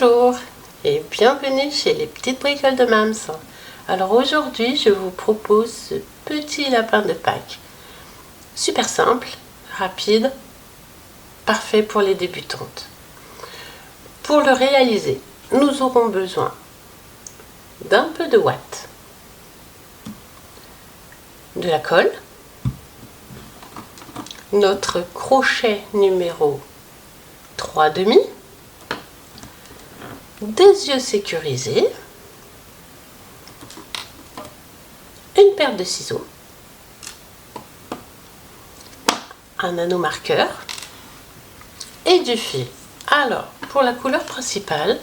Bonjour et bienvenue chez les petites bricoles de Mams. Alors aujourd'hui je vous propose ce petit lapin de Pâques. Super simple, rapide, parfait pour les débutantes. Pour le réaliser, nous aurons besoin d'un peu de ouate, de la colle, notre crochet numéro 3,5, des yeux sécurisés, une paire de ciseaux, un anneau marqueur et du fil. Alors, pour la couleur principale,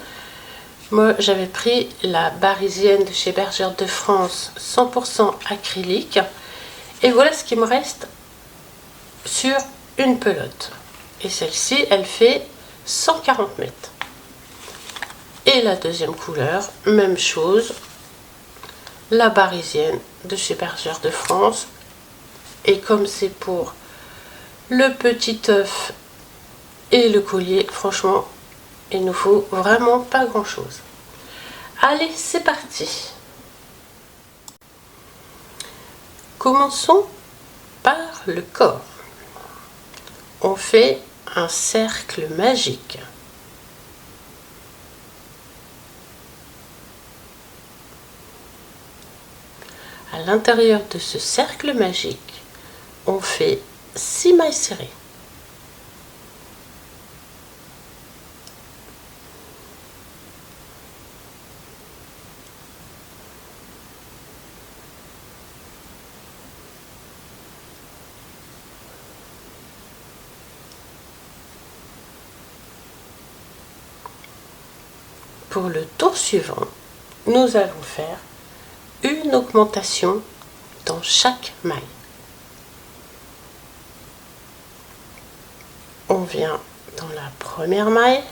moi j'avais pris la Barisienne de chez Bergère de France 100% acrylique et voilà ce qui me reste sur une pelote. Et celle-ci, elle fait 140 mètres. Et la deuxième couleur, même chose, la Barisienne de chez Bergère de France. Et comme c'est pour le petit œuf et le collier, franchement, il nous faut vraiment pas grand chose. Allez, c'est parti. Commençons par le corps. On fait un cercle magique. À l'intérieur de ce cercle magique, on fait 6 mailles serrées. Pour le tour suivant, nous allons faire une augmentation dans chaque maille. On vient dans la première maille,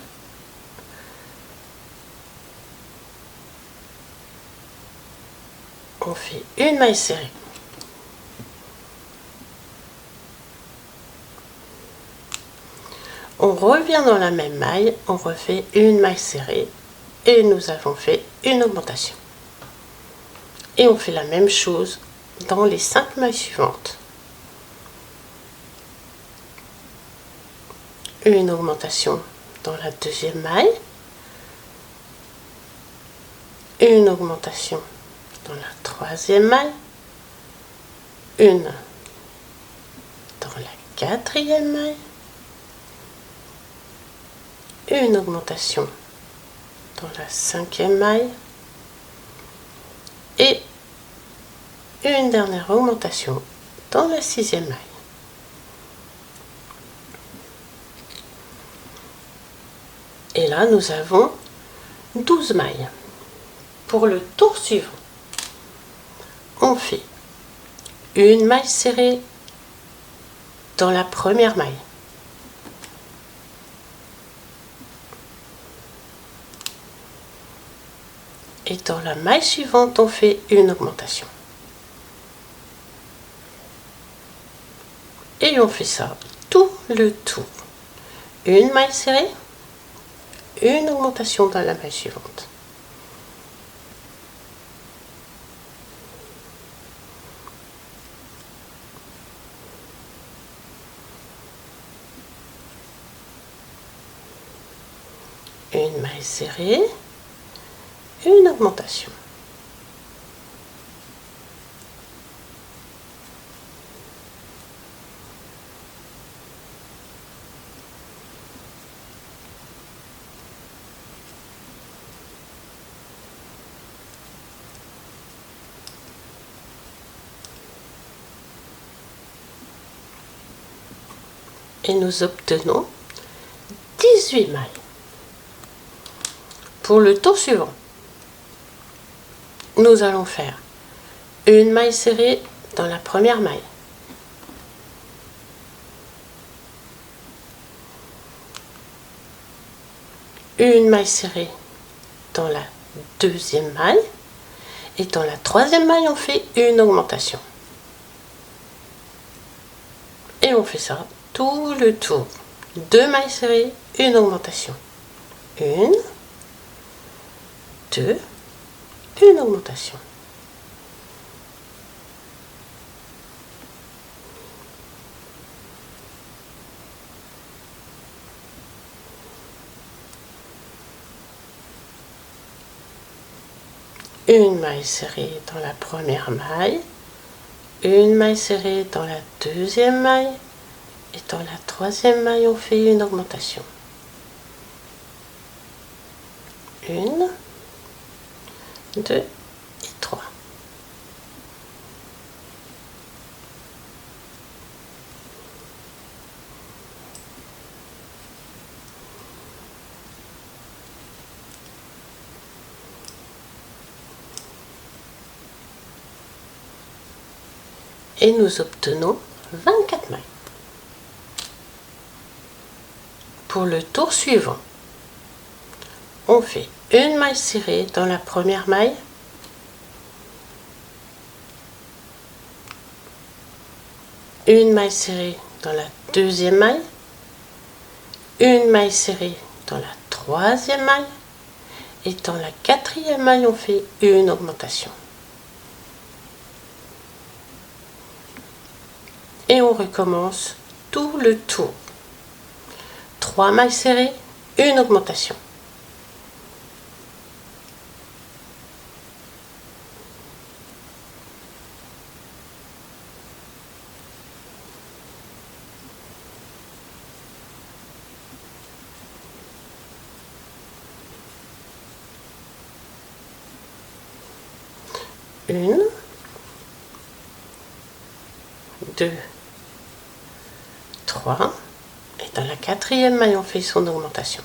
on fait une maille serrée. On revient dans la même maille, on refait une maille serrée et nous avons fait une augmentation. Et on fait la même chose dans les 5 mailles suivantes. Une augmentation dans la deuxième maille, une augmentation dans la troisième maille, une dans la quatrième maille, une augmentation dans la cinquième maille et une dernière augmentation dans la sixième maille. Et là, nous avons 12 mailles. Pour le tour suivant, on fait une maille serrée dans la première maille. Et dans la maille suivante, on fait une augmentation. Et on fait ça tout le tour. Une maille serrée, une augmentation dans la maille suivante. Une maille serrée, une augmentation. Et nous obtenons 18 mailles. Pour le tour suivant, nous allons faire une maille serrée dans la première maille, une maille serrée dans la deuxième maille et dans la troisième maille on fait une augmentation. Et on fait ça tout le tour. 2 mailles serrées, une augmentation. Une, 2, une augmentation. Une maille serrée dans la première maille, une maille serrée dans la deuxième maille, et dans la troisième maille, on fait une augmentation. Une, 2 et 3. Et nous obtenons 24 mailles. Pour le tour suivant, on fait une maille serrée dans la première maille, une maille serrée dans la deuxième maille, une maille serrée dans la troisième maille, et dans la quatrième maille, on fait une augmentation. Et on recommence tout le tour. 3 mailles serrées, une augmentation. Une, 2, 3, et dans la quatrième maille, on fait son augmentation.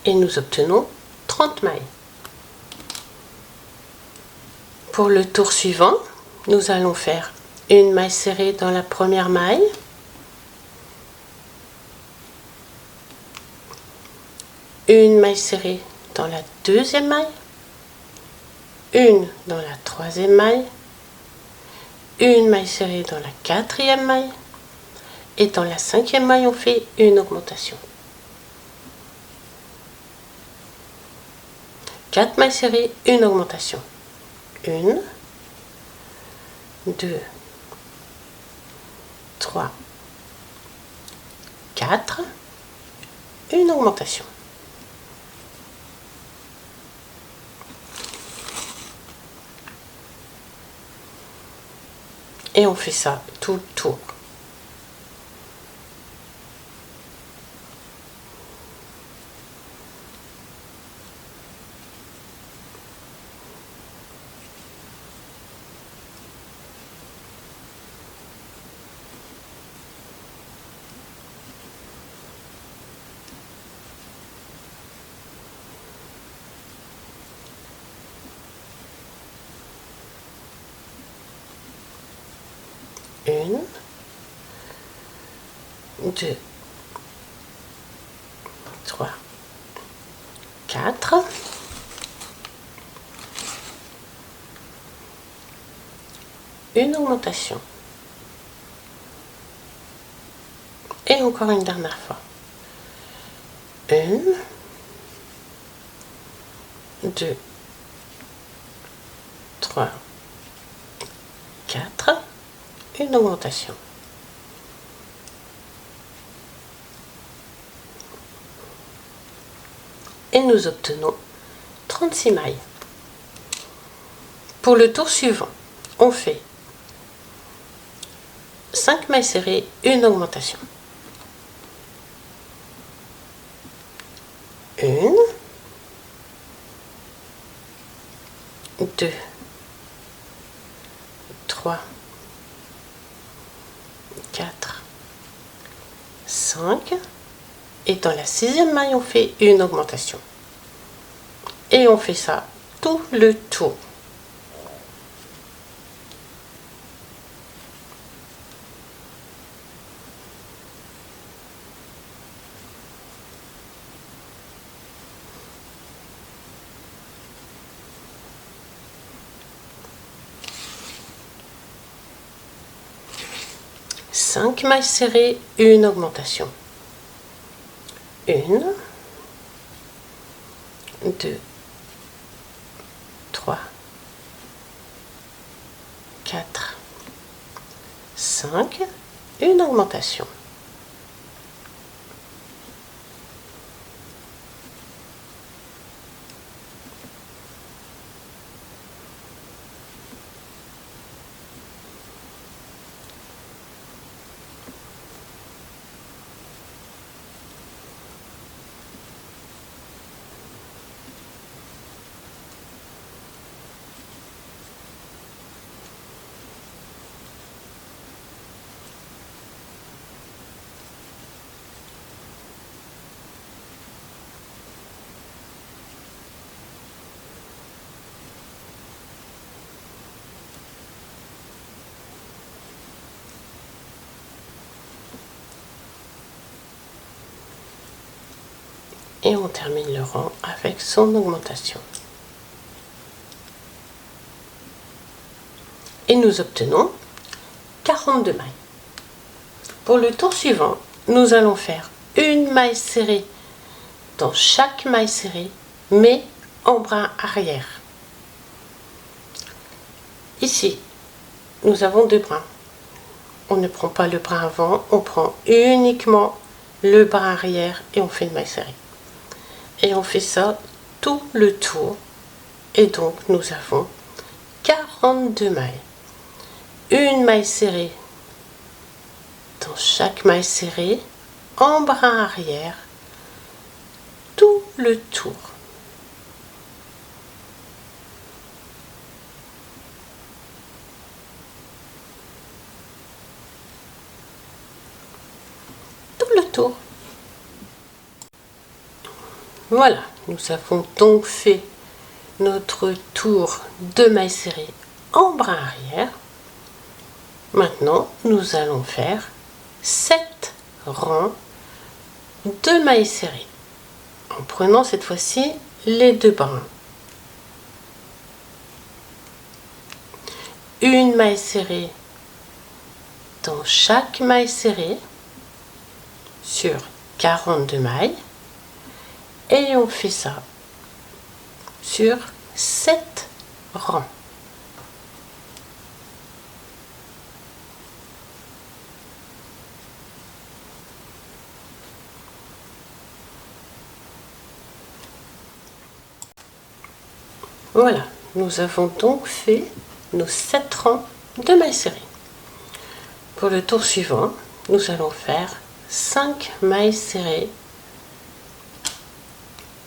Et nous obtenons 30 mailles. Pour le tour suivant, nous allons faire une maille serrée dans la première maille, une maille serrée dans la deuxième maille, une dans la troisième maille, une maille serrée dans la quatrième maille, et dans la cinquième maille, on fait une augmentation. 4 mailles serrées, une augmentation. 1, 2, 3, 4, une augmentation. Et on fait ça tout le tour. Une, 2, 3, 4. Une augmentation. Et encore une dernière fois. 1, 2, 3, 4. Une augmentation. Et nous obtenons 36 mailles. Pour le tour suivant, on fait 5 mailles serrées, une augmentation. 1, 2, 3, 4, 5, et dans la 6e maille, on fait une augmentation. Et on fait ça tout le tour. Cinq mailles serrées, une augmentation. 1, 2, 3, 4, 5, une augmentation. Et on termine le rang avec son augmentation. Et nous obtenons 42 mailles. Pour le tour suivant, nous allons faire une maille serrée dans chaque maille serrée, mais en brin arrière. Ici, nous avons 2 brins. On ne prend pas le brin avant, on prend uniquement le brin arrière et on fait une maille serrée. Et on fait ça tout le tour. Et donc, nous avons 42 mailles. Une maille serrée dans chaque maille serrée, en brin arrière, tout le tour. Tout le tour. Voilà, nous avons donc fait notre tour de mailles serrées en brin arrière. Maintenant, nous allons faire 7 rangs de mailles serrées en prenant cette fois-ci les 2 brins. Une maille serrée dans chaque maille serrée sur 42 mailles et on fait ça sur 7 rangs. Voilà, nous avons donc fait nos 7 rangs de mailles serrées. Pour le tour suivant, nous allons faire 5 mailles serrées,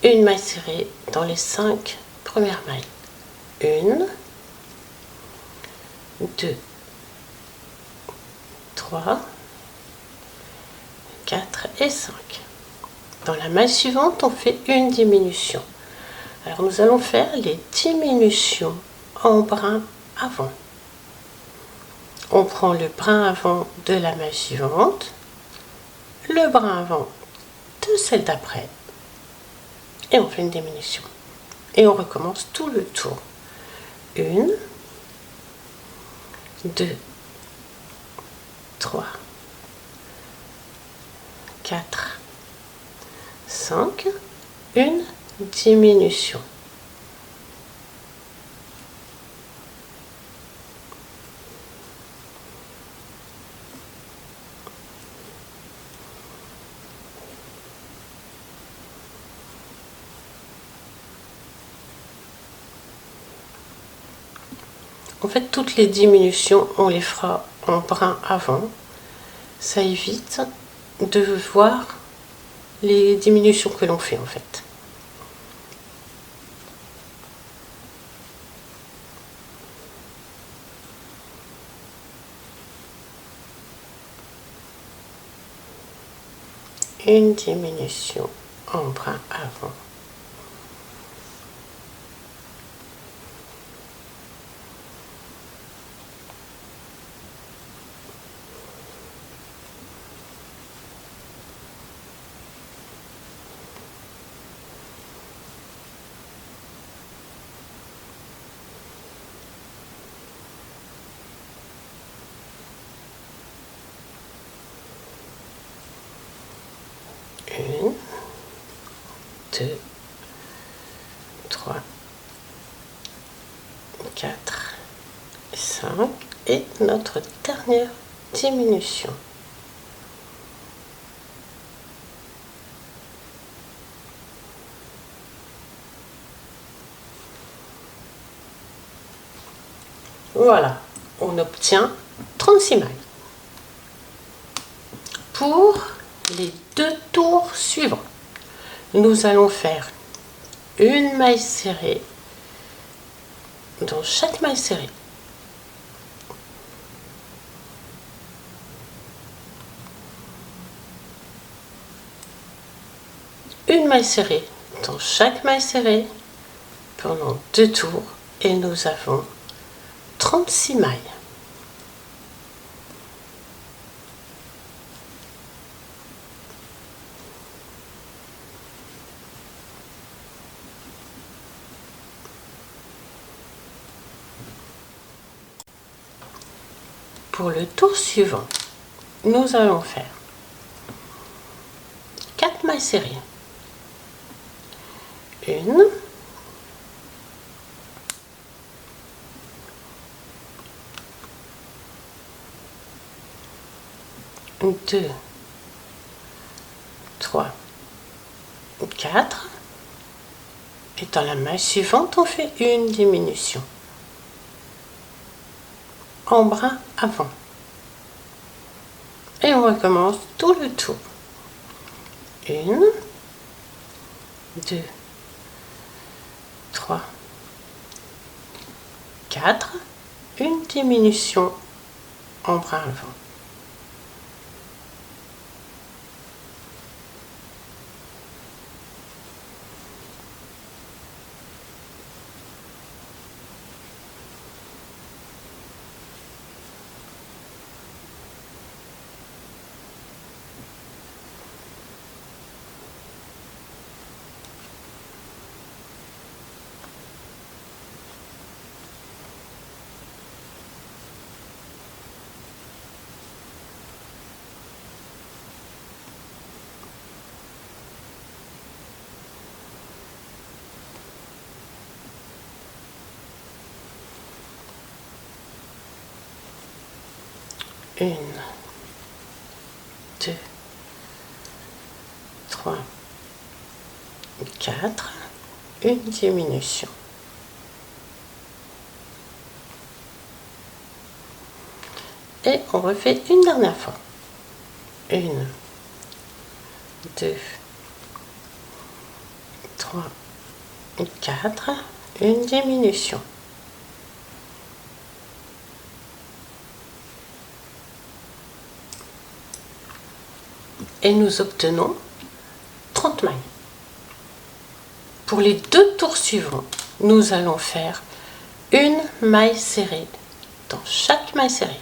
une maille serrée dans les 5 premières mailles. 1, 2, 3, 4 et 5. Dans la maille suivante, on fait une diminution. Alors nous allons faire les diminutions en brin avant. On prend le brin avant de la maille suivante, le brin avant de celle d'après, et on fait une diminution. Et on recommence tout le tour. 1, 2, 3, 4, 5, une diminution. En fait, toutes les diminutions, on les fera en brin avant. Ça évite de voir les diminutions que l'on fait en fait. une diminution en bras avant. Une, deux, trois, quatre, cinq et notre dernière diminution. Voilà, on obtient 36 mailles. Pour les 2 tours suivants, nous allons faire une maille serrée dans chaque maille serrée. Une maille serrée dans chaque maille serrée pendant 2 tours et nous avons 36 mailles. Pour le tour suivant, nous allons faire 4 mailles serrées. Une, deux, trois, quatre. Et dans la maille suivante, on fait une diminution en bras avant. Et on recommence tout le tour. Une, deux, trois, quatre. Une diminution en bras avant. Une, deux, trois, quatre. Une diminution. Et on refait une dernière fois. Une, deux, trois, quatre. Une diminution. Et nous obtenons 30 mailles. Pour les 2 tours suivants, nous allons faire une maille serrée dans chaque maille serrée.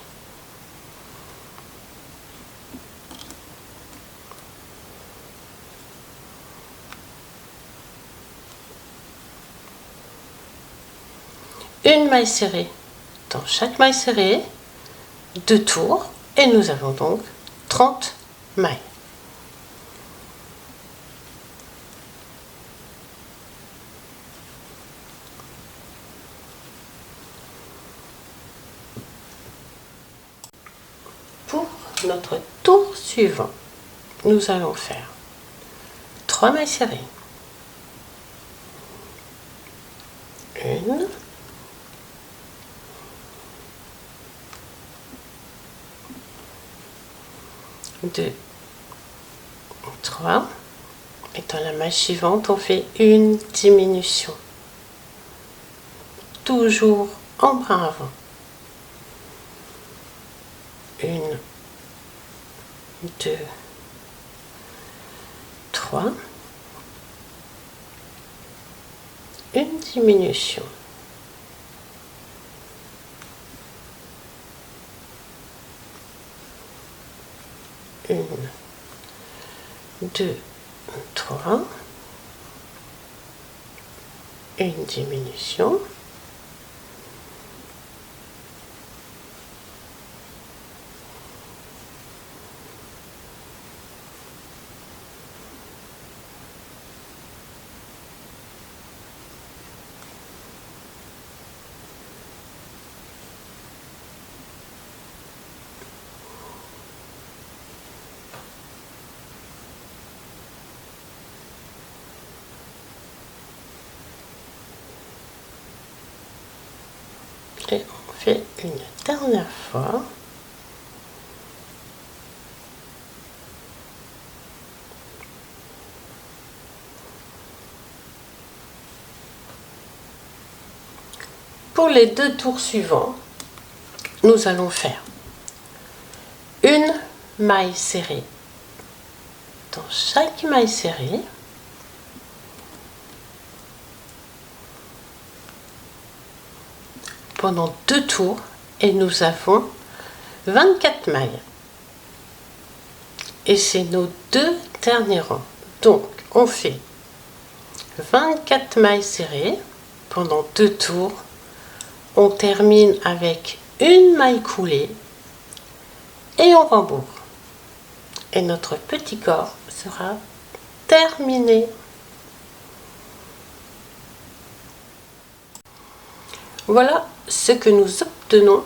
Une maille serrée dans chaque maille serrée, 2 tours, et nous avons donc 30 mailles. Pour notre tour suivant, nous allons faire 3 mailles serrées. Une, deux, trois. Et dans la maille suivante, on fait une diminution. Toujours en bras avant. Une, deux, fois, une diminution. Une, deux, trois, une diminution. Et on fait une dernière fois. Pour les deux tours suivants, nous allons faire une maille serrée dans chaque maille serrée, pendant 2 tours, et nous avons 24 mailles. Et c'est nos 2 derniers rangs. Donc on fait 24 mailles serrées pendant 2 tours. On termine avec une maille coulée et on rembourre. Et notre petit corps sera terminé. Voilà ce que nous obtenons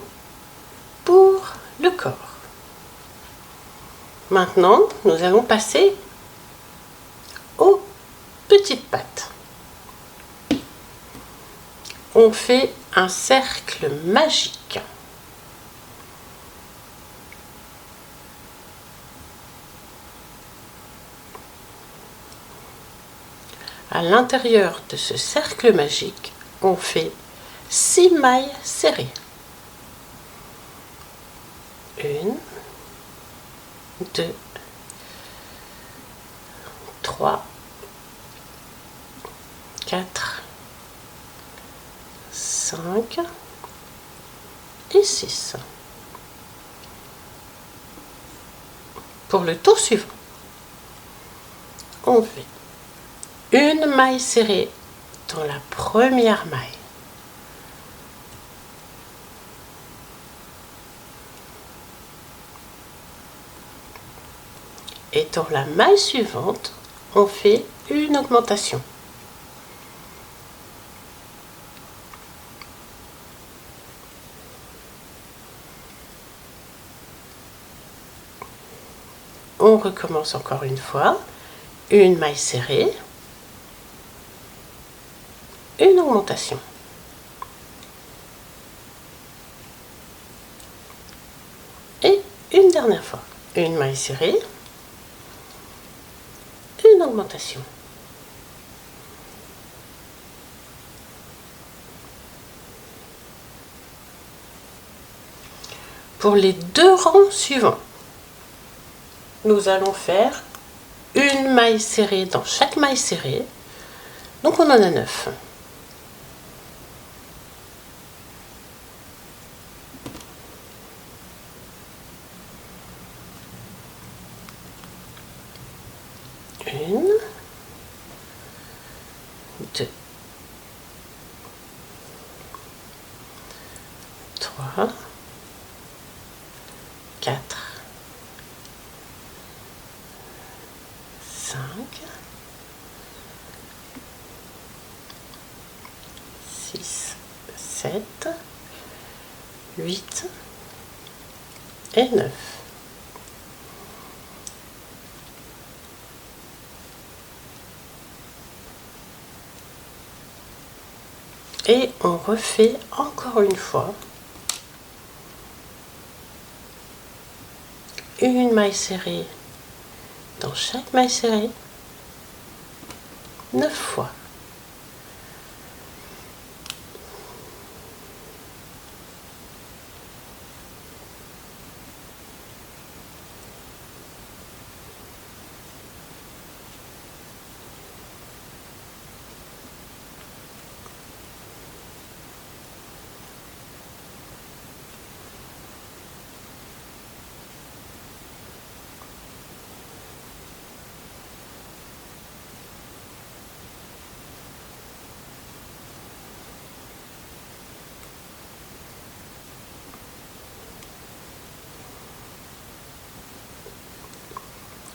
pour le corps. Maintenant, nous allons passer aux petites pattes. On fait un cercle magique. À l'intérieur de ce cercle magique, on fait 6 mailles serrées. 1, 2, 3, 4, 5 et 6. Pour le tour suivant, on fait une maille serrée dans la première maille. Et dans la maille suivante, on fait une augmentation. On recommence encore une fois, une maille serrée, une augmentation. Et une dernière fois, une maille serrée, une augmentation. Pour les 2 rangs suivants, nous allons faire une maille serrée dans chaque maille serrée. Donc on en a 9. Une, 2, 3, 4, 5, 6, 7, 8 et 9. Et on refait encore une fois une maille serrée dans chaque maille serrée 9 fois.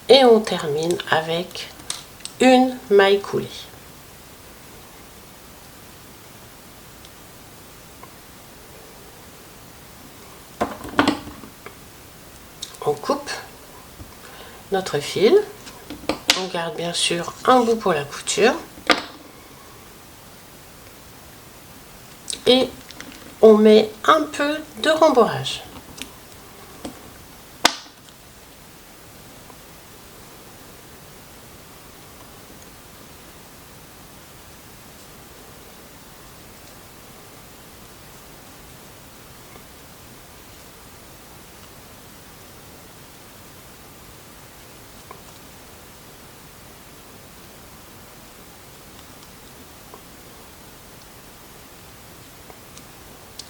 Et on termine avec une maille coulée. On coupe notre fil, on garde bien sûr un bout pour la couture et on met un peu de rembourrage.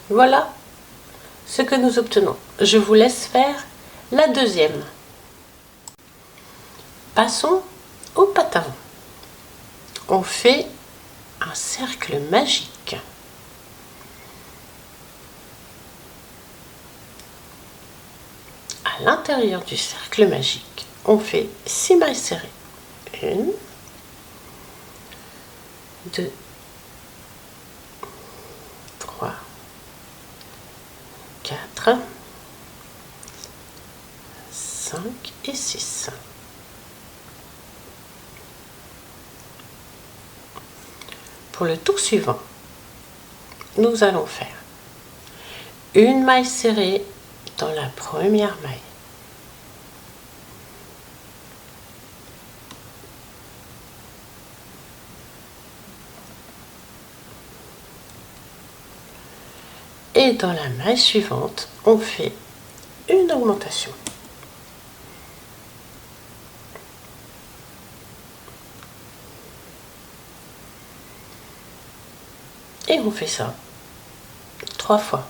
Voilà ce que nous obtenons. Je vous laisse faire la deuxième. Passons au patin. On fait un cercle magique. À l'intérieur du cercle magique, on fait 6 mailles serrées. 1, 2, 3, 4, 5 et 6. Pour le tour suivant, nous allons faire une maille serrée dans la première maille. Et dans la maille suivante, on fait une augmentation. Et on fait ça 3 fois.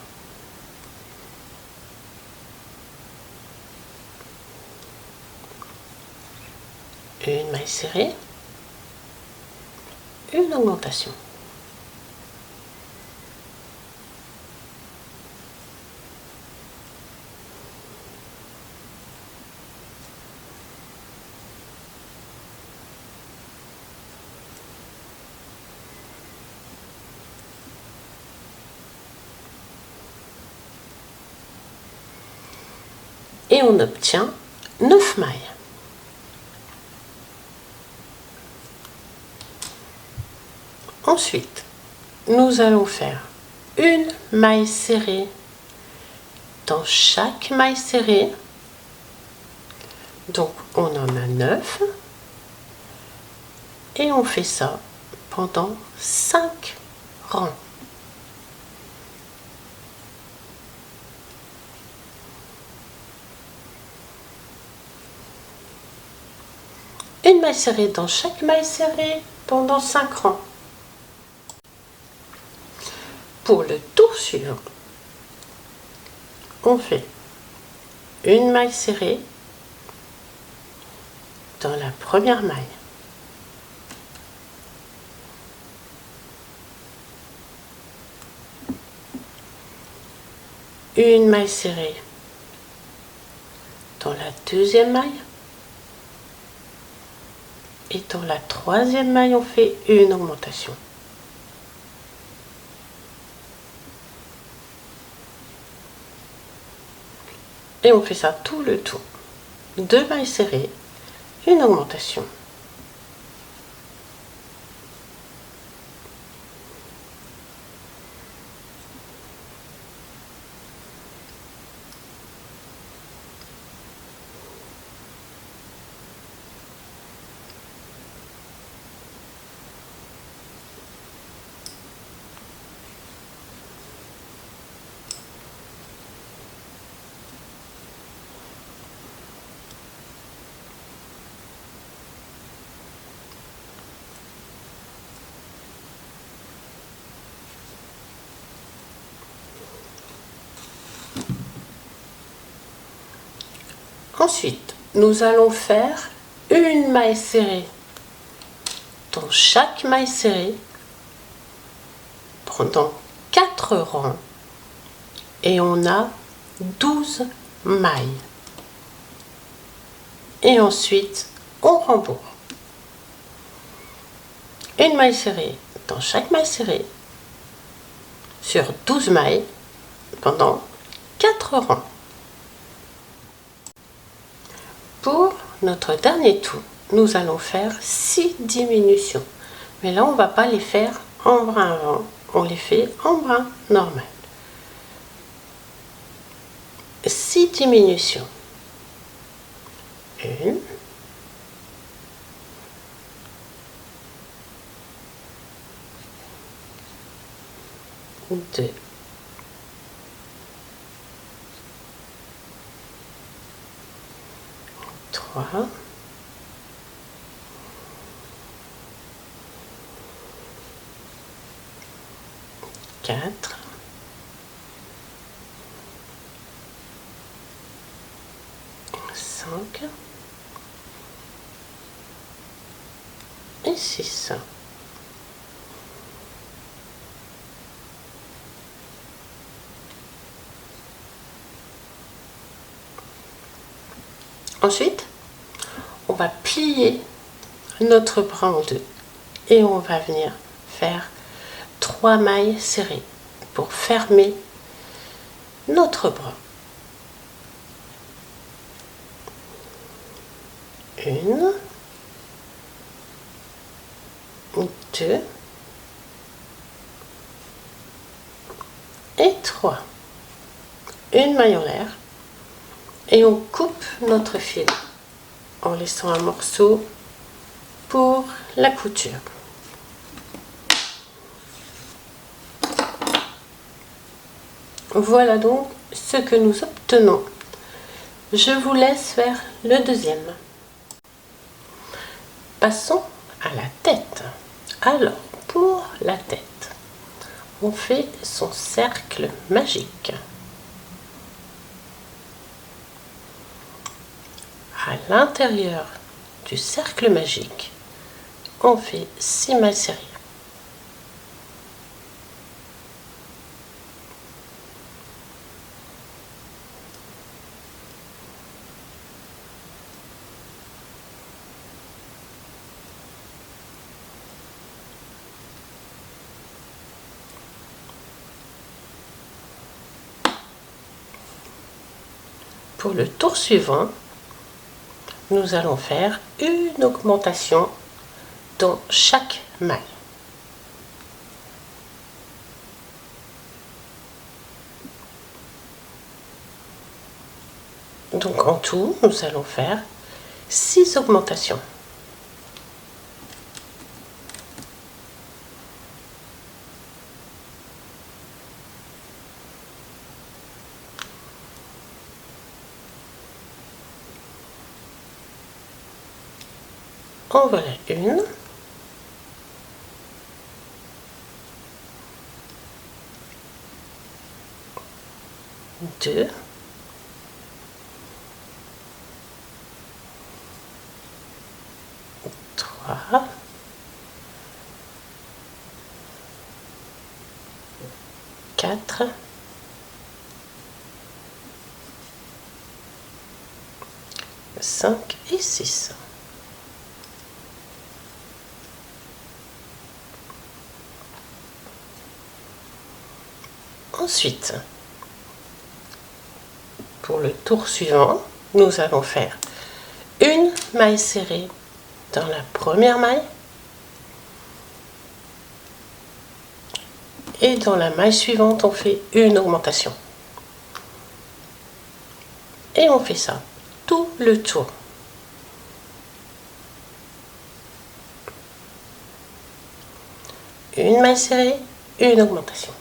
Une maille serrée, une augmentation. Et on obtient 9 mailles. Ensuite, nous allons faire une maille serrée dans chaque maille serrée. Donc, on en a 9. Et on fait ça pendant 5 rangs. Une maille serrée dans chaque maille serrée pendant 5 rangs. Pour le tour suivant, on fait une maille serrée dans la première maille. Une maille serrée dans la deuxième maille. Et dans la troisième maille, on fait une augmentation. Et on fait ça tout le tour. 2 mailles serrées, une augmentation. Ensuite, nous allons faire une maille serrée dans chaque maille serrée pendant 4 rangs et on a 12 mailles. et ensuite on rembourre. Une maille serrée dans chaque maille serrée sur 12 mailles pendant 4 rangs. Pour notre dernier tour, nous allons faire 6 diminutions. Mais là, on ne va pas les faire en brin avant, on les fait en brin normal. 6 diminutions. 1, 2, 3, 4, 5 et 6. Ensuite, on va plier notre bras en deux et on va venir faire 3 mailles serrées pour fermer notre bras. 1, 2 et 3. Une maille en l'air et on coupe notre fil en laissant un morceau pour la couture. Voilà donc ce que nous obtenons. Je vous laisse faire le deuxième. Passons à la tête. Alors, pour la tête, on fait son cercle magique. À l'intérieur du cercle magique, on fait 6 mailles serrées. Pour le tour suivant, nous allons faire une augmentation dans chaque maille. Donc en tout, nous allons faire 6 augmentations. En voilà une. 2. 3. 4. 5 et 6. Ensuite, pour le tour suivant, nous allons faire une maille serrée dans la première maille et dans la maille suivante, on fait une augmentation. Et on fait ça tout le tour. Une maille serrée, une augmentation.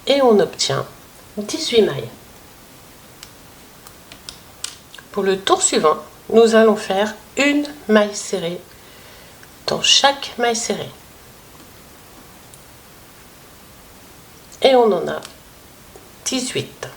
et on obtient 18 mailles. Pour le tour suivant, nous allons faire une maille serrée dans chaque maille serrée. Et on en a 18.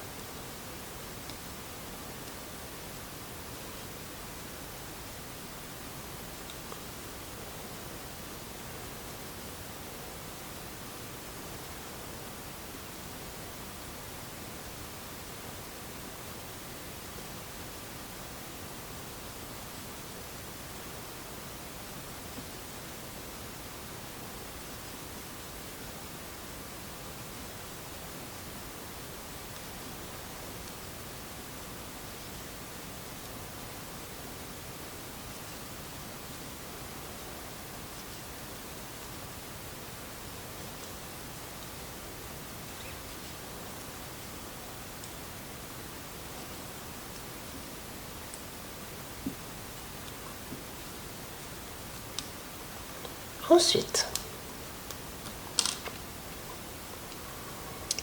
Ensuite,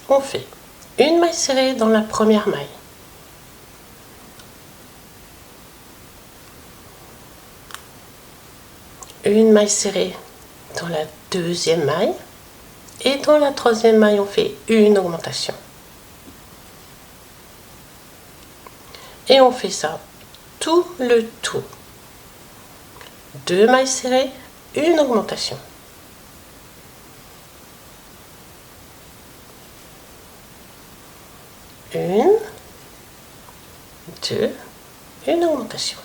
on fait une maille serrée dans la première maille, une maille serrée dans la deuxième maille et dans la troisième maille on fait une augmentation. Et on fait ça tout le tour. 2 mailles serrées, une augmentation. Une, deux, une augmentation.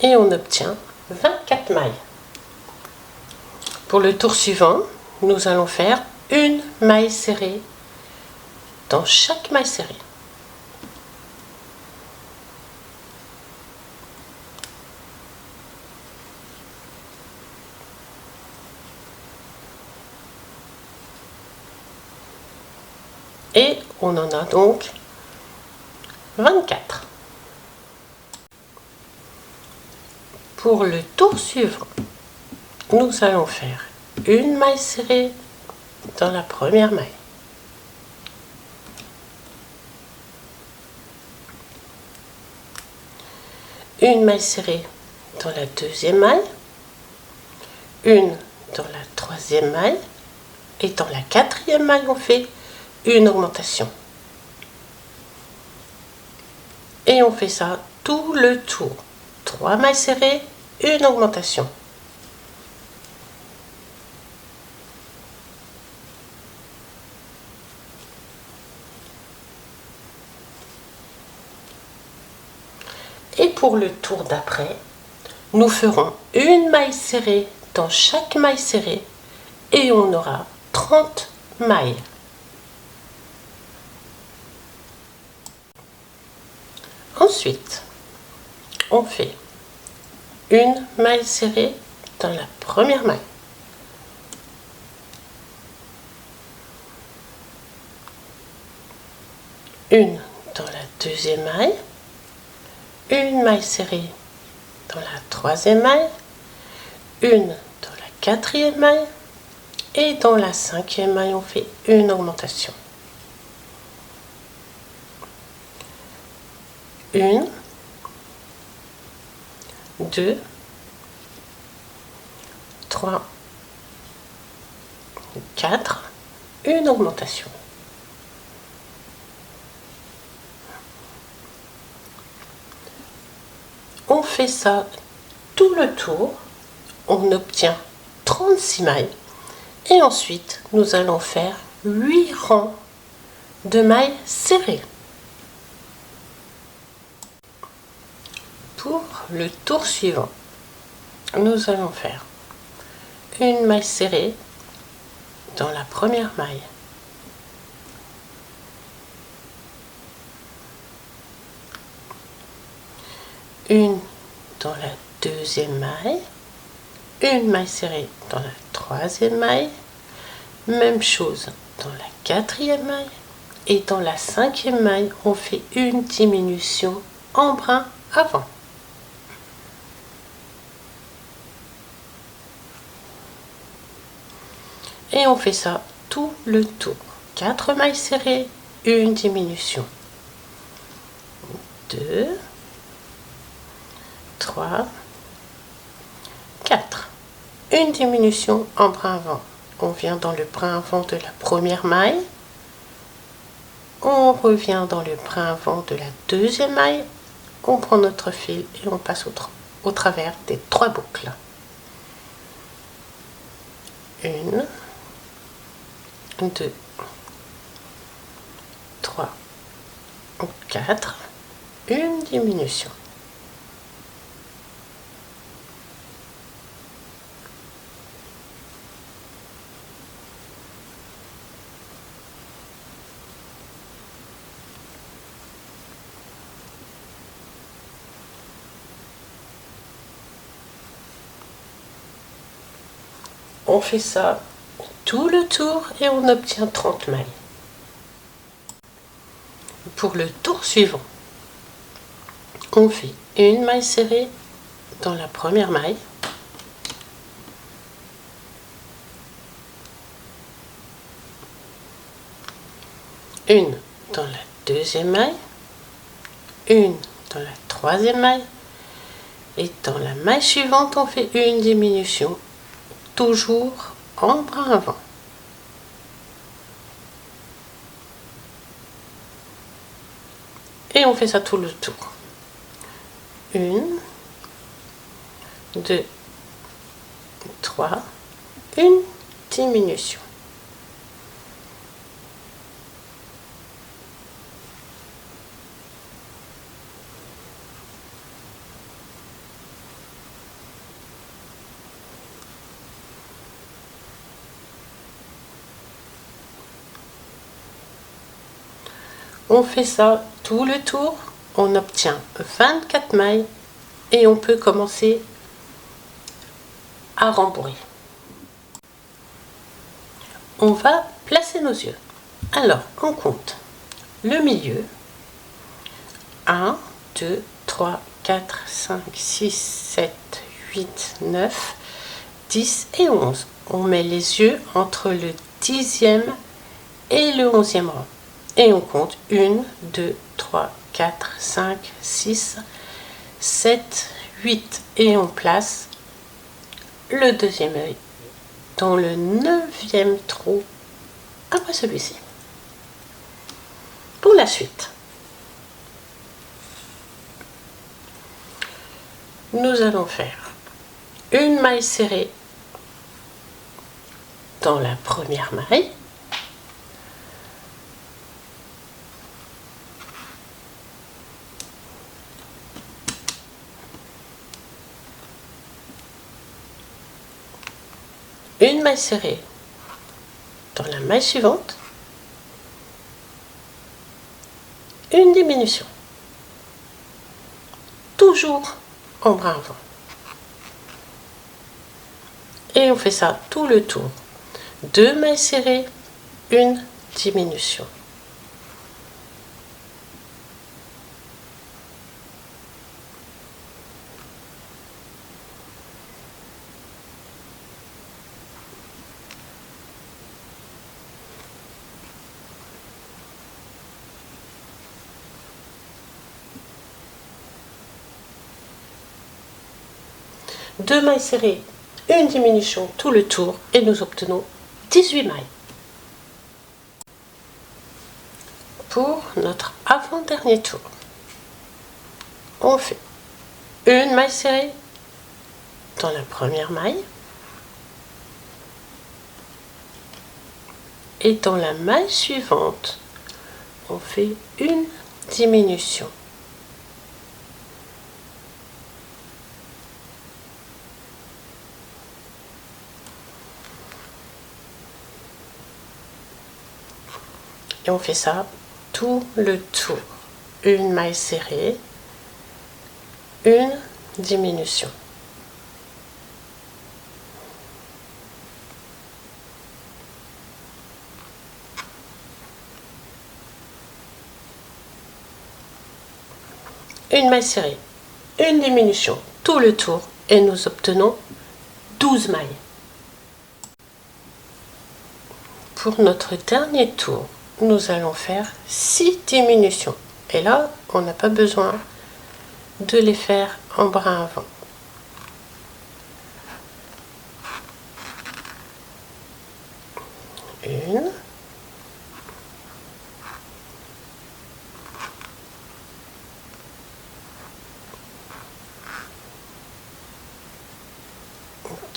Et on obtient 24 mailles. Pour le tour suivant, nous allons faire une maille serrée dans chaque maille serrée. Et on en a donc 24. Pour le tour suivant, nous allons faire une maille serrée dans la première maille, une maille serrée dans la deuxième maille, une dans la troisième maille et dans la quatrième maille on fait une augmentation. Et on fait ça tout le tour. 3 mailles serrées, une augmentation. Et pour le tour d'après, nous ferons une maille serrée dans chaque maille serrée et on aura 30 mailles. Ensuite, on fait une maille serrée dans la première maille, une dans la deuxième maille, une maille serrée dans la troisième maille, une dans la quatrième maille et dans la cinquième maille on fait une augmentation. Une, 2, 3, 4, une augmentation. On fait ça tout le tour, on obtient 36 mailles et ensuite nous allons faire 8 rangs de mailles serrées. le tour suivant, nous allons faire une maille serrée dans la première maille, une dans la deuxième maille, une maille serrée dans la troisième maille, même chose dans la quatrième maille, et dans la cinquième maille on fait une diminution en brin avant. Et on fait ça tout le tour. 4 mailles serrées, une diminution. 2, 3, 4. Une diminution en brin avant. On vient dans le brin avant de la première maille. On revient dans le brin avant de la deuxième maille. On prend notre fil et on passe au travers des 3 boucles. 1, 2, 3, 4, une diminution. On fait ça tout le tour et on obtient 30 mailles. Pour le tour suivant, on fait une maille serrée dans la première maille, une dans la deuxième maille, une dans la troisième maille, et dans la maille suivante on fait une diminution, toujours en brin avant. Et on fait ça tout le tour. 1, 2, 3, une diminution. On fait ça tout le tour, on obtient 24 mailles et on peut commencer à rembourrer. On va placer nos yeux. Alors, on compte le milieu. 1, 2, 3, 4, 5, 6, 7, 8, 9, 10 et 11. On met les yeux entre le 10e et le 11e rang. Et on compte 1, 2, 3, 4, 5, 6, 7, 8. Et on place le deuxième œil dans le 9e trou après celui-ci. Pour la suite, nous allons faire une maille serrée dans la première maille, une maille serrée dans la maille suivante, une diminution, toujours en brin avant. Et on fait ça tout le tour. 2 mailles serrées, une diminution. Deux mailles serrées, une diminution tout le tour et nous obtenons 18 mailles. Pour notre avant-dernier tour, on fait une maille serrée dans la première maille et dans la maille suivante, on fait une diminution. Et on fait ça tout le tour. Une maille serrée, une diminution. Une maille serrée, une diminution, tout le tour et nous obtenons 12 mailles. Pour notre dernier tour, nous allons faire 6 diminutions. Et là, on n'a pas besoin de les faire en brin avant. Une.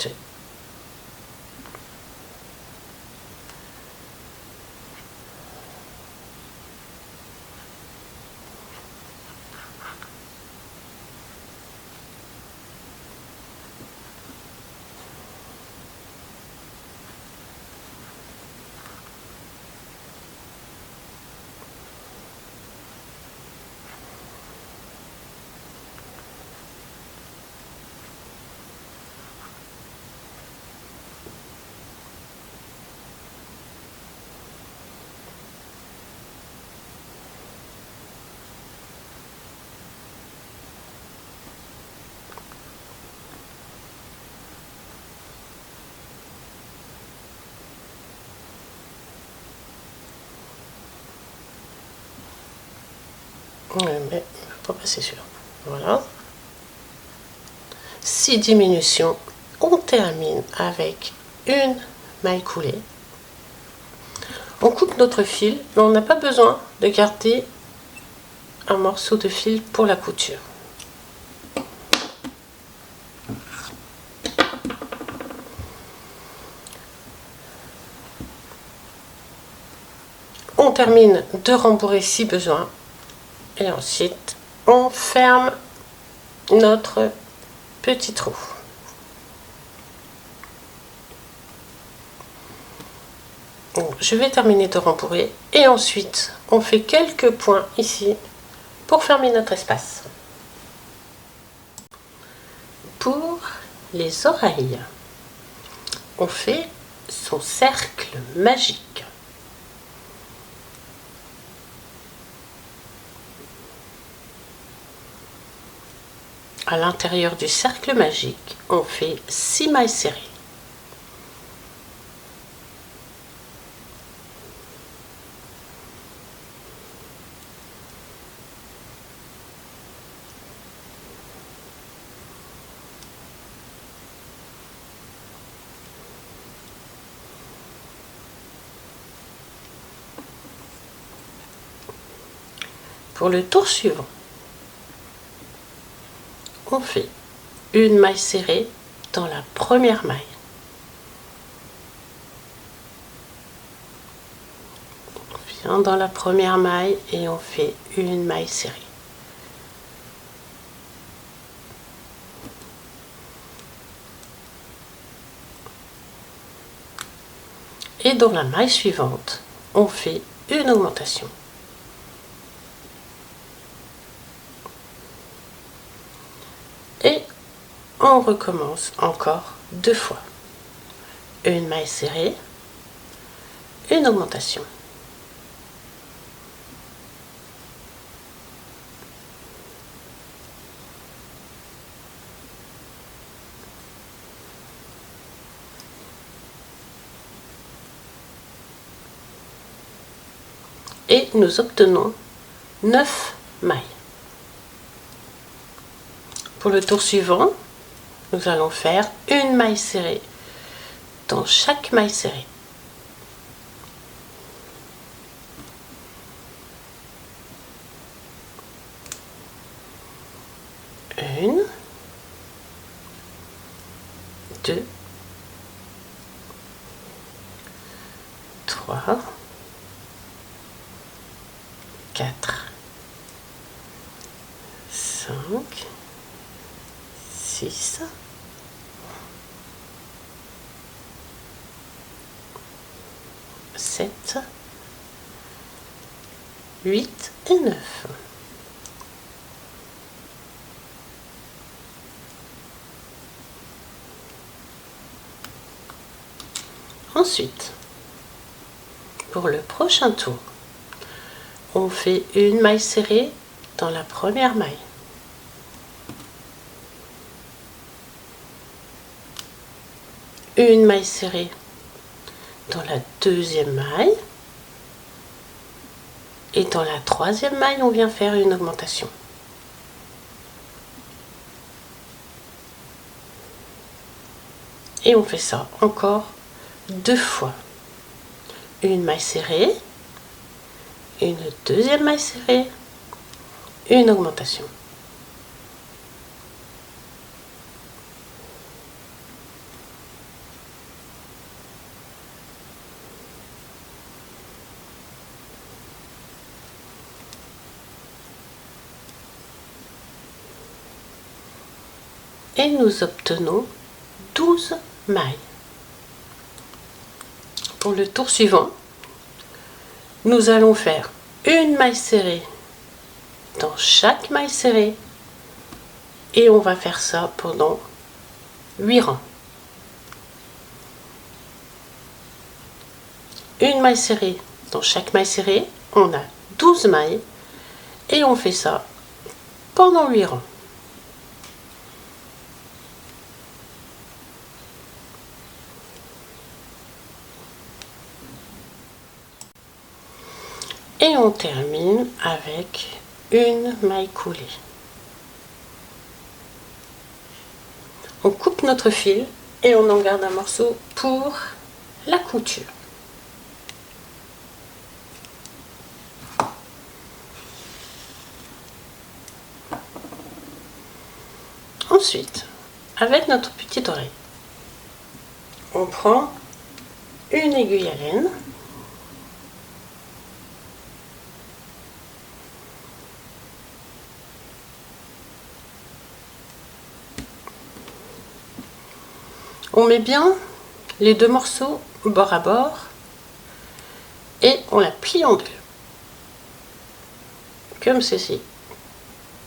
Deux. Mais pas passer sûr. Voilà. 6 diminutions. On termine avec une maille coulée. On coupe notre fil, mais on n'a pas besoin de garder un morceau de fil pour la couture. On termine de rembourrer si besoin. Et ensuite, on ferme notre petit trou. Donc, je vais terminer de rembourrer et ensuite, on fait quelques points ici pour fermer notre espace. Pour les oreilles, on fait son cercle magique. À l'intérieur du cercle magique, on fait 6 mailles serrées. Pour le tour suivant, on fait une maille serrée dans la première maille. On vient dans la première maille et on fait une maille serrée. Et dans la maille suivante, on fait une augmentation. Et on recommence encore 2 fois. Une maille serrée, une augmentation. Et nous obtenons 9 mailles. Pour le tour suivant, nous allons faire une maille serrée dans chaque maille serrée. Une, 2, 3, 4, 5, 6, 7, 8 et 9. Ensuite, pour le prochain tour, on fait une maille serrée dans la première maille. Une maille serrée dans la deuxième maille. Et dans la troisième maille, on vient faire une augmentation. Et on fait ça encore 2 fois. Une maille serrée, une deuxième maille serrée, une augmentation. Et nous obtenons 12 mailles. Pour le tour suivant, nous allons faire une maille serrée dans chaque maille serrée et on va faire ça pendant 8 rangs. Une maille serrée dans chaque maille serrée, on a 12 mailles et on fait ça pendant 8 rangs. Et on termine avec une maille coulée. On coupe notre fil et on en garde un morceau pour la couture. Ensuite, avec notre petite oreille, on prend une aiguille à laine. On met bien les 2 morceaux bord à bord et on la plie en 2, comme ceci.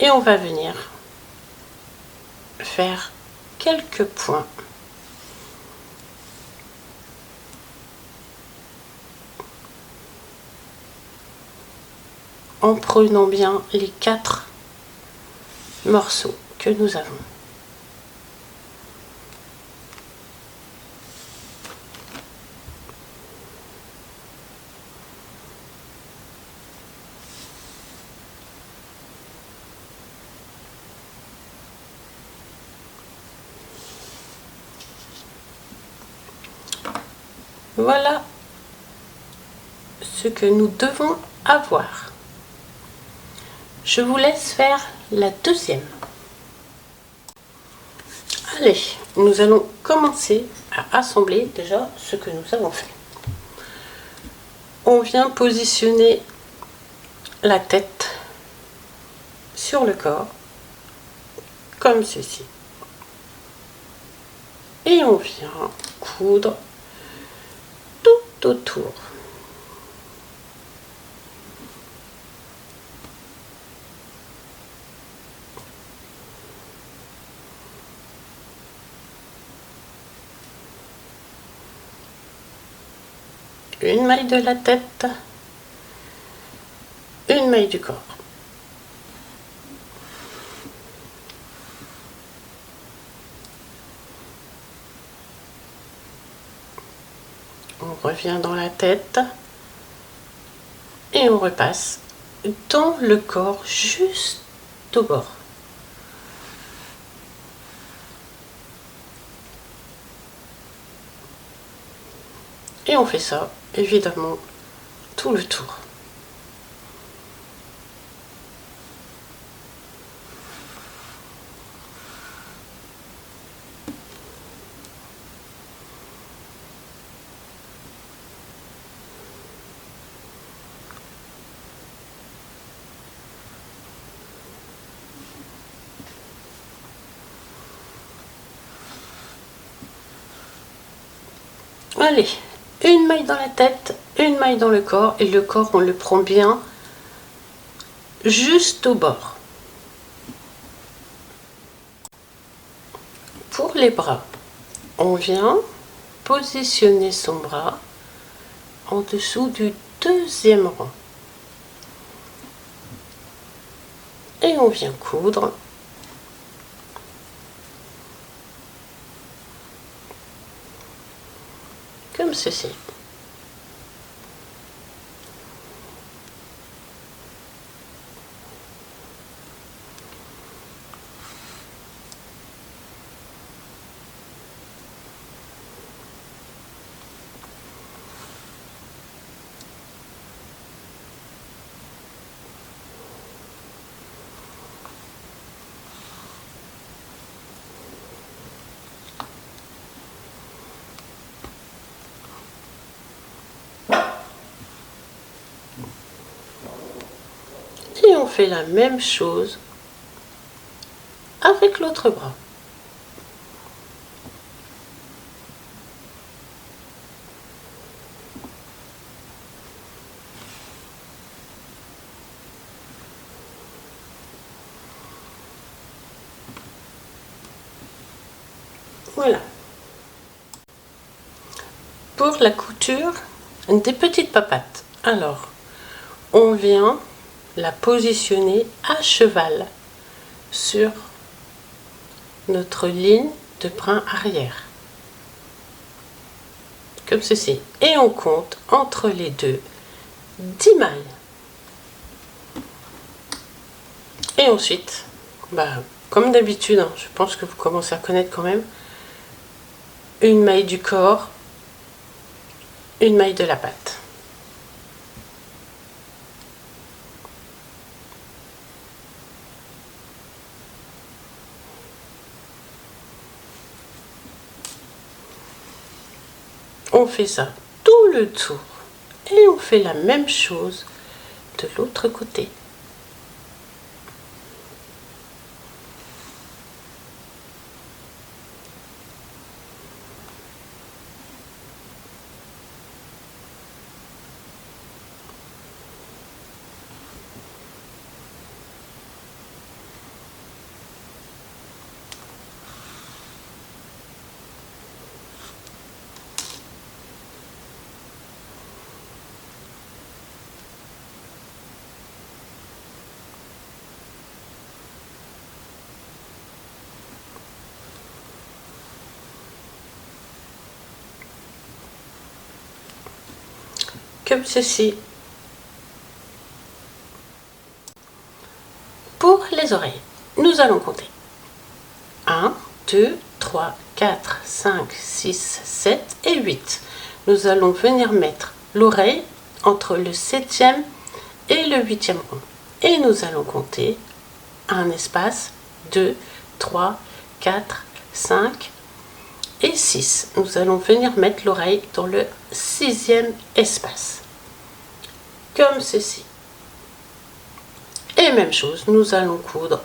Et on va venir faire quelques points. En prenant bien les 4 morceaux que nous avons. Voilà ce que nous devons avoir. Je vous laisse faire la deuxième. Allez, nous allons commencer à assembler déjà ce que nous avons fait. On vient positionner la tête sur le corps, comme ceci. Et on vient coudre tout autour. Une maille de la tête, une maille du corps. On revient dans la tête et on repasse dans le corps juste au bord. Et on fait ça, évidemment, tout le tour. Allez, une maille dans la tête, une maille dans le corps, et le corps on le prend bien juste au bord. Pour les bras, on vient positionner son bras en dessous du deuxième rang. Et on vient coudre comme ceci. Et on fait la même chose avec l'autre bras. Voilà. Pour la couture des petites papates, alors on vient la positionner à cheval sur notre ligne de brin arrière, comme ceci, et on compte entre les deux 10 mailles. Et ensuite, comme d'habitude, hein, je pense que vous commencez à connaître quand même, une maille du corps, une maille de la patte. On fait ça tout le tour et on fait la même chose de l'autre côté. Comme ceci. Pour les oreilles, nous allons compter 1, 2, 3, 4, 5, 6, 7 et 8. Nous allons venir mettre l'oreille entre le 7e et le 8e rang. Et nous allons compter un espace, 2, 3, 4, 5 et 6. Nous allons venir mettre l'oreille dans le 6e espace, comme ceci. Et même chose, nous allons coudre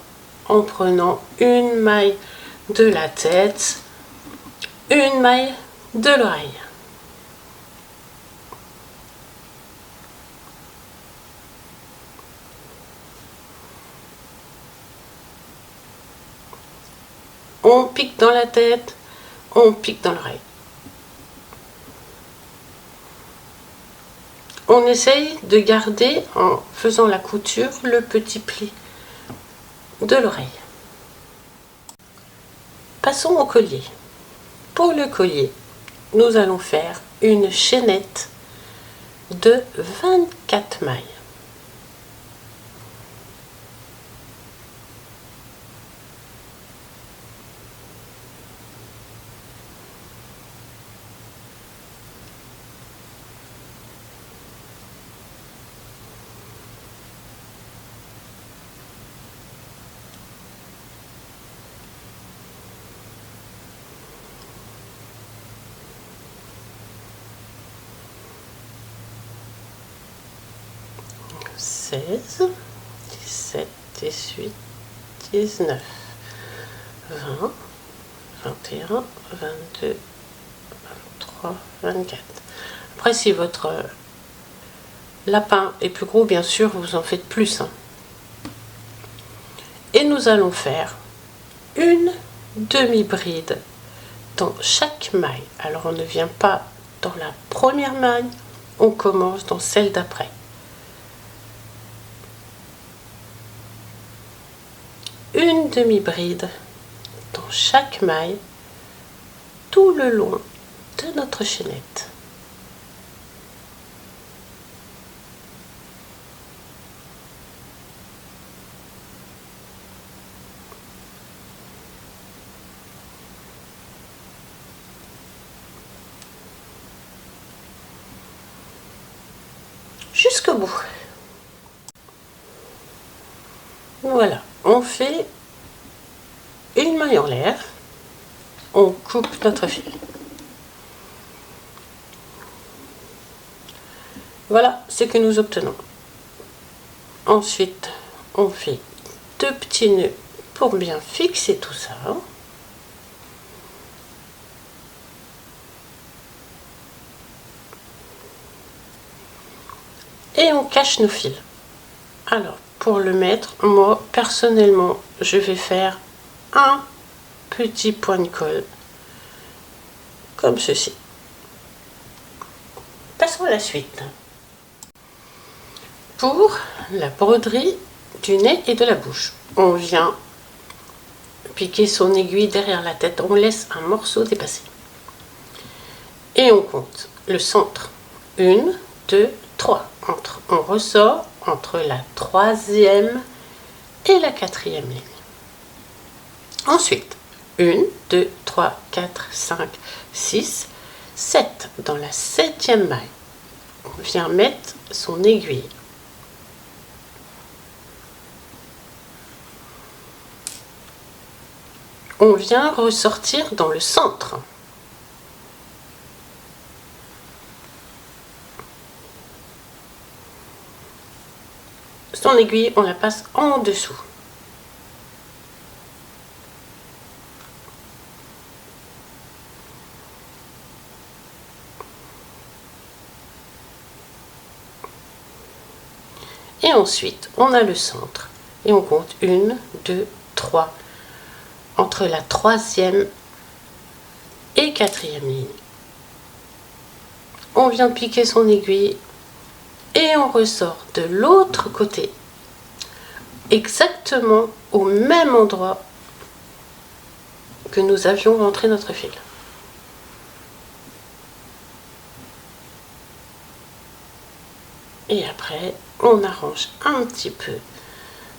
en prenant une maille de la tête, une maille de l'oreille. On pique dans la tête, on pique dans l'oreille. On essaye de garder, en faisant la couture, le petit pli de l'oreille. Passons au collier. Pour le collier, nous allons faire une chaînette de 24 mailles. Seize, 17, 18, 19, 20, 21, 22, 23, 24. Après, si votre lapin est plus gros, bien sûr, vous en faites plus. Hein. Et nous allons faire une demi-bride dans chaque maille. Alors on ne vient pas dans la première maille, on commence dans celle d'après. Une demi-bride dans chaque maille tout le long de notre chaînette. Jusqu'au bout. Voilà, on fait une maille en l'air, on coupe notre fil. Voilà ce que nous obtenons. Ensuite, on fait 2 petits nœuds pour bien fixer tout ça. Et on cache nos fils. Alors, pour le mettre, moi, personnellement, je vais faire un petit point de colle, comme ceci. Passons à la suite. Pour la broderie du nez et de la bouche, on vient piquer son aiguille derrière la tête, on laisse un morceau dépasser. Et on compte le centre. 1, 2, 3. On ressort entre la 3e et la 4e ligne. Ensuite, 1, 2, 3, 4, 5, 6, 7. Dans la 7e maille, on vient mettre son aiguille. On vient ressortir dans le centre. Son aiguille, on la passe en dessous. Et ensuite, on a le centre. Et on compte 1, 2, 3. Entre la 3e et 4e ligne. On vient piquer son aiguille et on ressort de l'autre côté, exactement au même endroit que nous avions rentré notre fil. Et après, on arrange un petit peu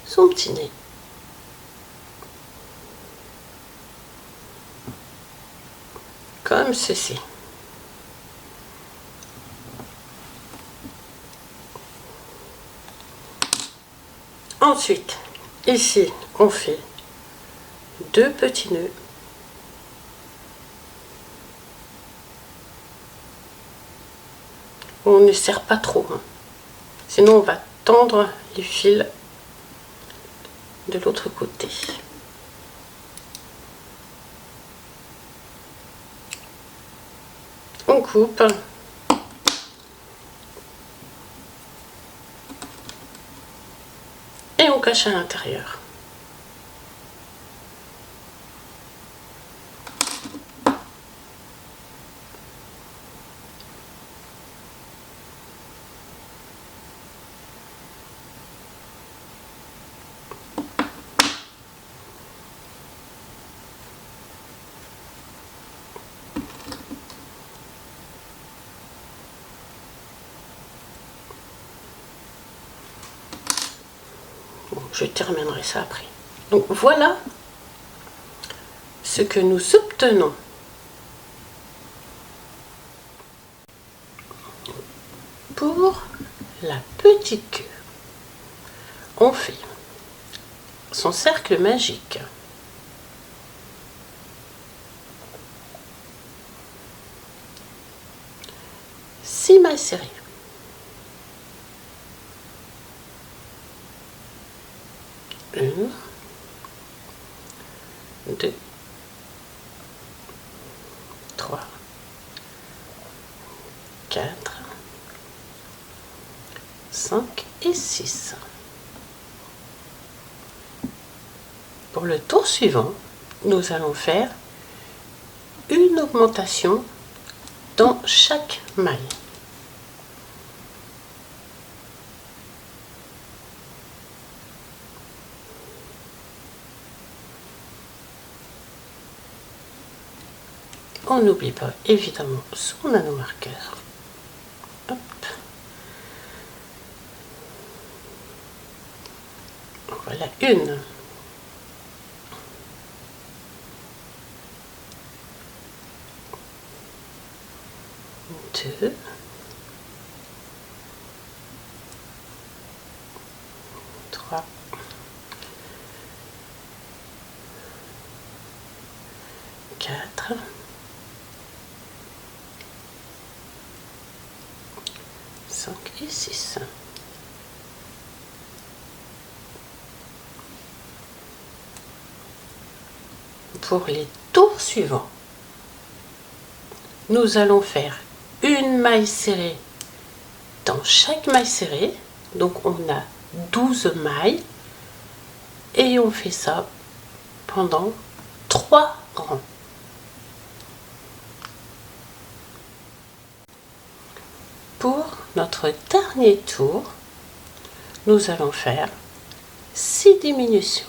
son petit nez. Comme ceci. Ensuite, ici, on fait 2 petits nœuds. On ne serre pas trop, hein. Sinon on va tendre les fils de l'autre côté. On coupe. Et on cache à l'intérieur. Je terminerai ça après. Donc voilà ce que nous obtenons. Pour la petite queue, on fait son cercle magique. Six mailles serrées. 1, 2, 3, 4, 5 et 6. pour le tour suivant, nous allons faire une augmentation dans chaque maille. On n'oublie pas évidemment son nanomarqueur. Hop. Voilà une. Deux. Trois. Quatre. 5 et 6. Pour les tours suivants, nous allons faire une maille serrée dans chaque maille serrée. Donc on a 12 mailles et on fait ça pendant 3 rangs. Pour notre dernier tour, nous allons faire 6 diminutions.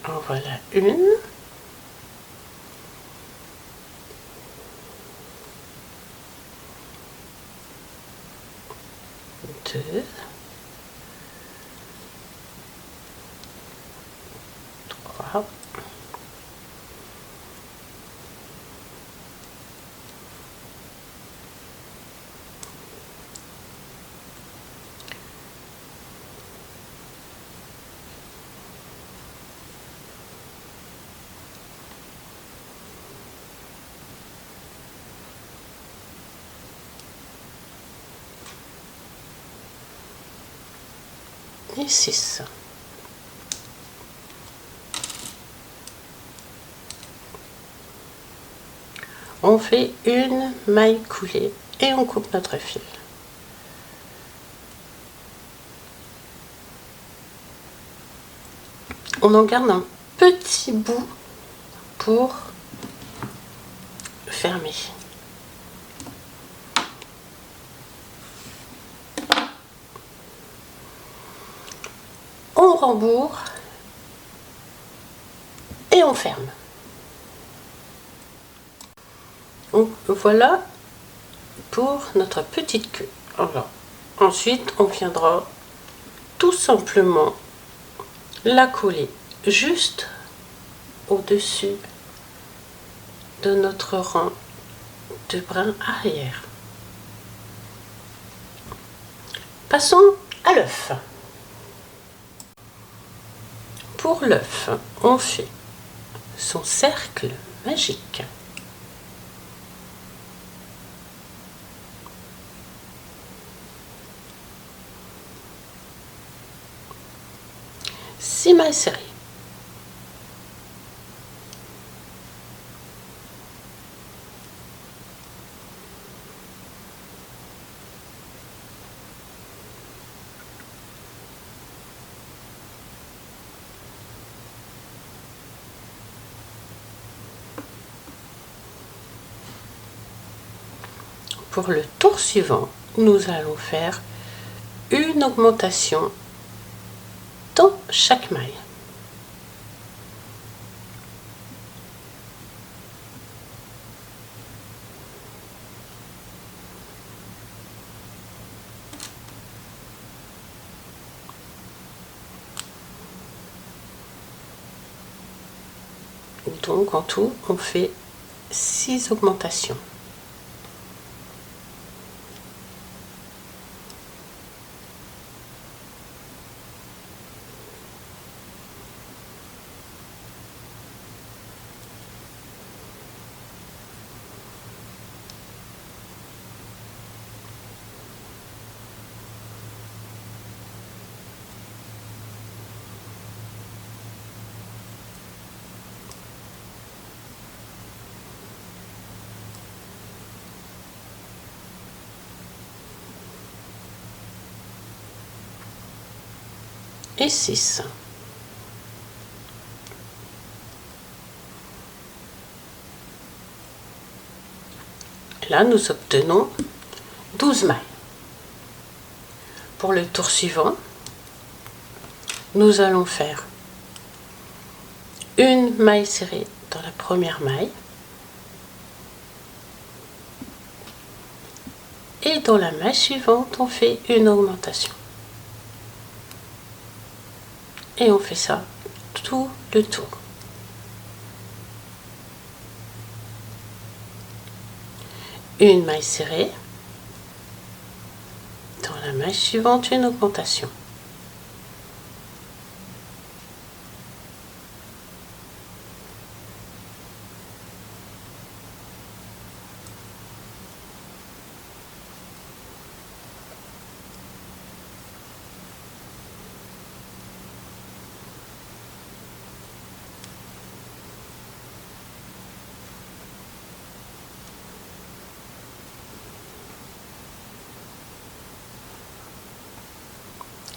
En voilà une. Deux. Trois. Et 6. On fait une maille coulée et on coupe notre fil. On en garde un petit bout pour fermer. On rembourre et on ferme. Donc, voilà pour notre petite queue. Alors, ensuite, on viendra tout simplement la coller juste au-dessus de notre rang de brin arrière. Passons à l'œuf. Pour l'œuf, on fait son cercle magique. Six mailles serrées. Pour le tour suivant, nous allons faire une augmentation dans chaque maille. Donc en tout, on fait 6 augmentations. et 6. Là, nous obtenons 12 mailles. Pour le tour suivant, nous allons faire une maille serrée dans la première maille et dans la maille suivante, on fait une augmentation. Et on fait ça tout le tour. Une maille serrée, dans la maille suivante, une augmentation.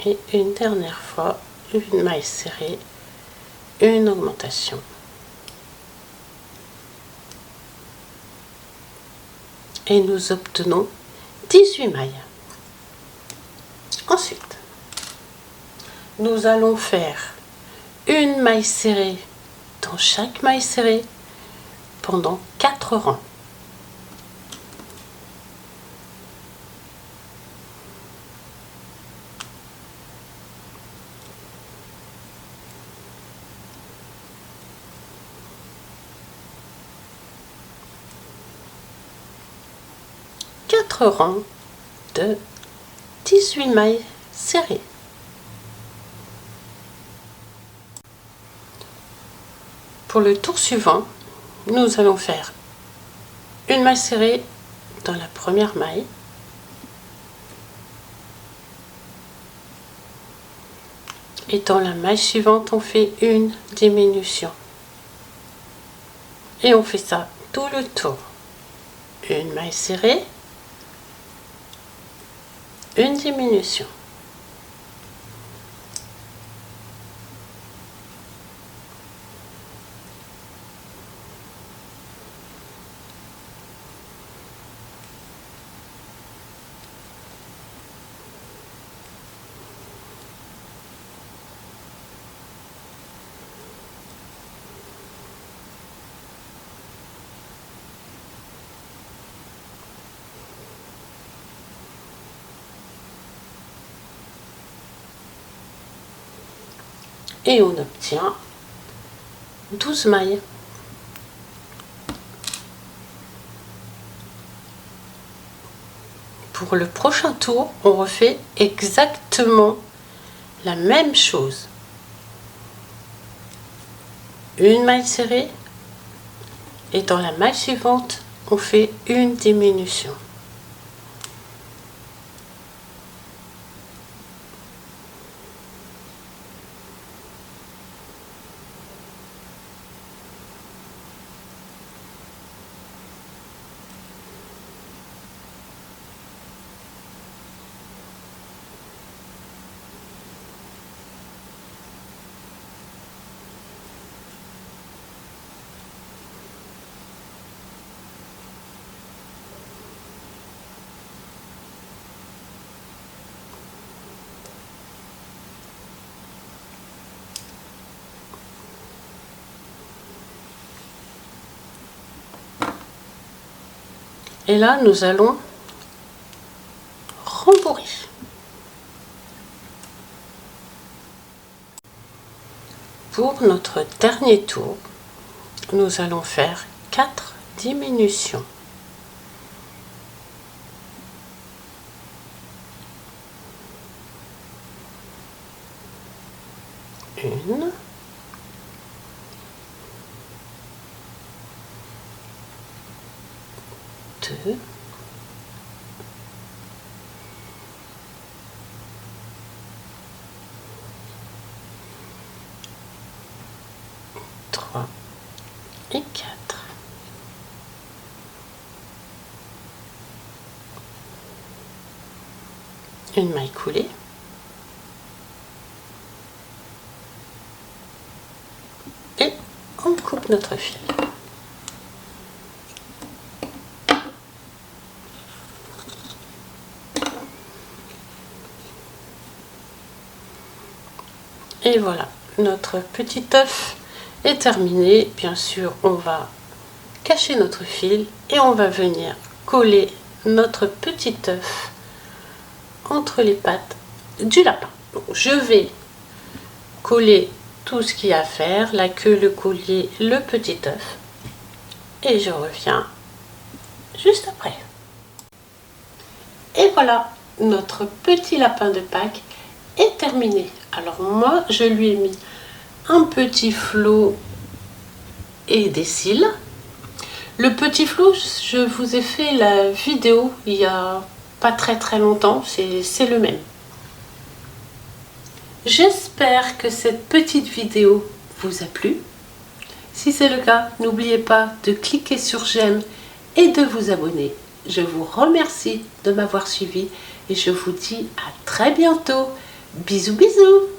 Et une dernière fois, une maille serrée, une augmentation. Et nous obtenons 18 mailles. Ensuite, nous allons faire une maille serrée dans chaque maille serrée pendant 4 rangs. Rangs de 18 mailles serrées. Pour le tour suivant, nous allons faire une maille serrée dans la première maille et dans la maille suivante, on fait une diminution. Et on fait ça tout le tour. Une maille serrée, une diminution. Et on obtient 12 mailles. Pour le prochain tour, on refait exactement la même chose. Une maille serrée et dans la maille suivante, on fait une diminution. Et là, nous allons rembourrer. Pour notre dernier tour, nous allons faire 4 diminutions. Une, deux, trois et 4. Une maille coulée. notre fil. Et voilà, notre petit œuf est terminé. Bien sûr, on va cacher notre fil et on va venir coller notre petit œuf entre les pattes du lapin. Donc, je vais coller tout ce qu'il y a à faire, la queue, le collier, le petit œuf, et je reviens juste après. Et voilà, notre petit lapin de Pâques est terminé. Alors moi, je lui ai mis un petit flot et des cils. Le petit flot, je vous ai fait la vidéo il y a pas très longtemps, c'est le même. J'espère que cette petite vidéo vous a plu. Si c'est le cas, n'oubliez pas de cliquer sur j'aime et de vous abonner. Je vous remercie de m'avoir suivi et je vous dis à très bientôt. Bisous bisous.